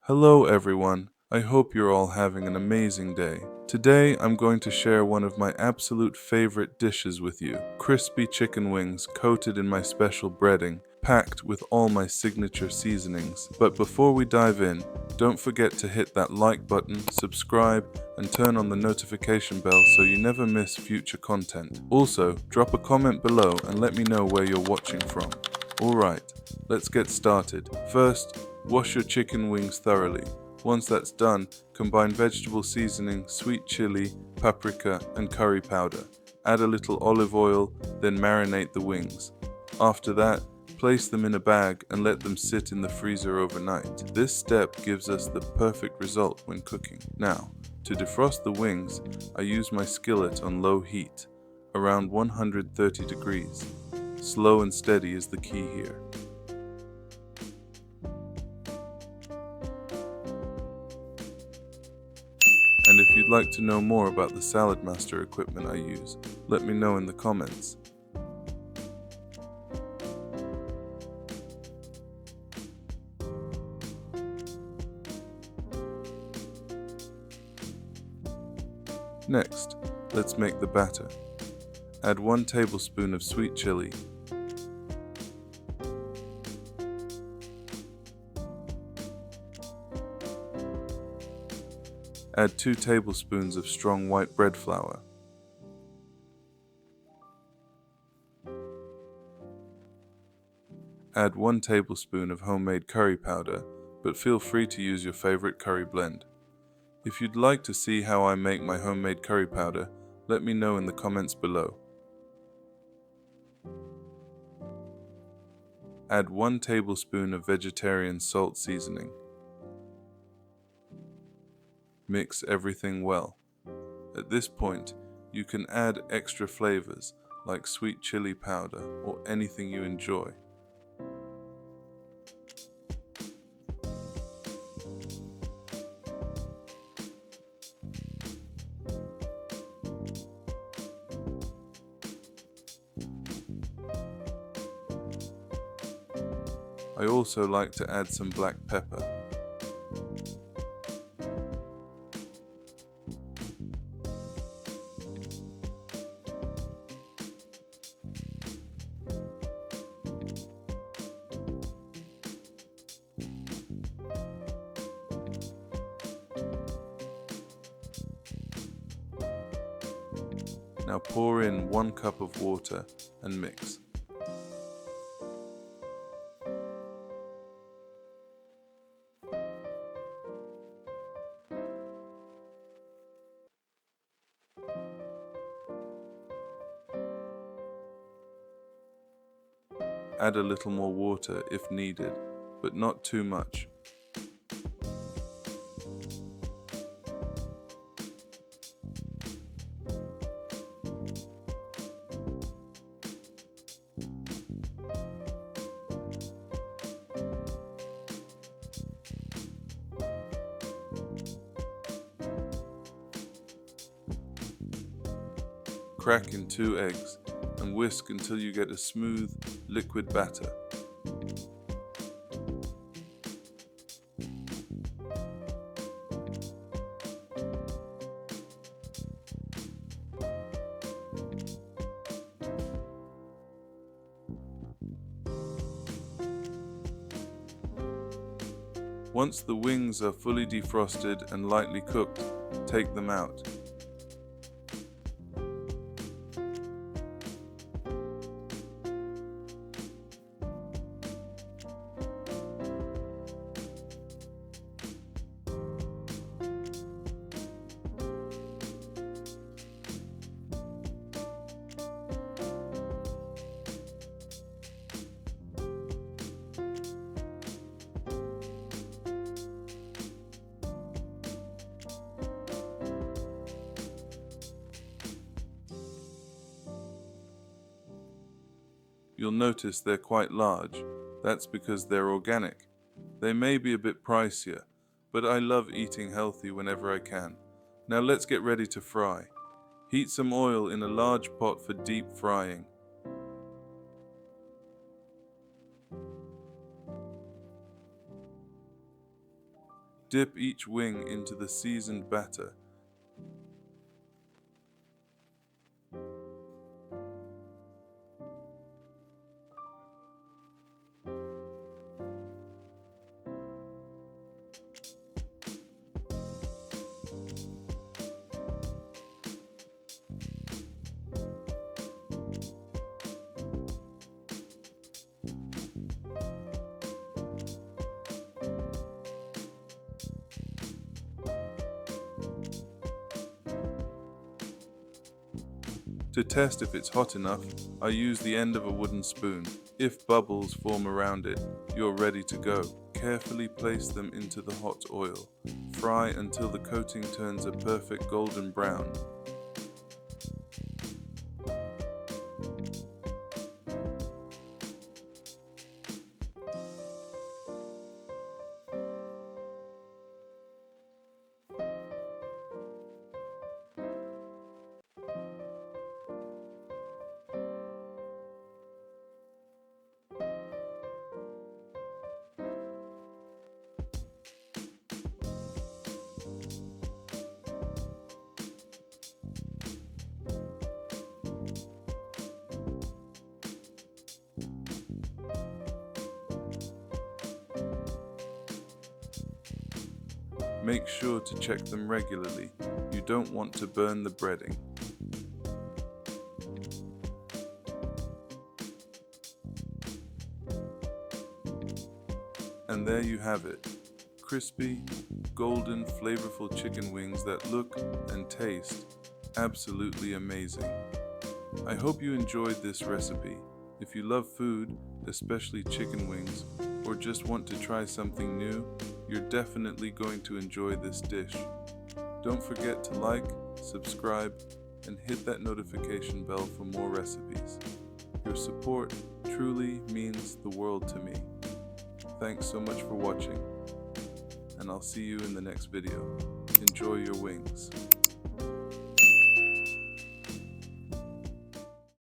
Hello everyone, I hope you're all having an amazing day. Today I'm going to share one of my absolute favorite dishes with you. Crispy chicken wings coated in my special breading, packed with all my signature seasonings. But before we dive in, don't forget to hit that like button, subscribe, and turn on the notification bell so you never miss future content. Also, drop a comment below and let me know where you're watching from. Alright, let's get started. First, wash your chicken wings thoroughly. Once that's done, combine vegetable seasoning, sweet chili, paprika, and curry powder. Add a little olive oil, then marinate the wings. After that, place them in a bag and let them sit in the freezer overnight. This step gives us the perfect result when cooking. Now, to defrost the wings, I use my skillet on low heat, around 130 degrees. Slow and steady is the key here. And if you'd like to know more about the Salad Master equipment I use, let me know in the comments. Next, let's make the batter. Add 1 tablespoon of sweet chili, add 2 tablespoons of strong white bread flour, add 1 tablespoon of homemade curry powder, but feel free to use your favorite curry blend. If you'd like to see how I make my homemade curry powder, let me know in the comments below. Add 1 tablespoon of vegetarian salt seasoning. Mix everything well. At this point, you can add extra flavors like sweet chili powder or anything you enjoy. I also like to add some black pepper. Now pour in 1 cup of water and mix. Add a little more water if needed, but not too much. Crack in 2 eggs and whisk until you get a smooth, liquid batter. Once the wings are fully defrosted and lightly cooked, take them out. You'll notice they're quite large. That's because they're organic. They may be a bit pricier, but I love eating healthy whenever I can. Now let's get ready to fry. Heat some oil in a large pot for deep frying. Dip each wing into the seasoned batter. To test if it's hot enough, I use the end of a wooden spoon. If bubbles form around it, you're ready to go. Carefully place them into the hot oil. Fry until the coating turns a perfect golden brown. Make sure to check them regularly. You don't want to burn the breading. And there you have it. Crispy, golden, flavorful chicken wings that look and taste absolutely amazing. I hope you enjoyed this recipe. If you love food, especially chicken wings, or just want to try something new, you're definitely going to enjoy this dish. Don't forget to like, subscribe, and hit that notification bell for more recipes. Your support truly means the world to me. Thanks so much for watching, and I'll see you in the next video. Enjoy your wings.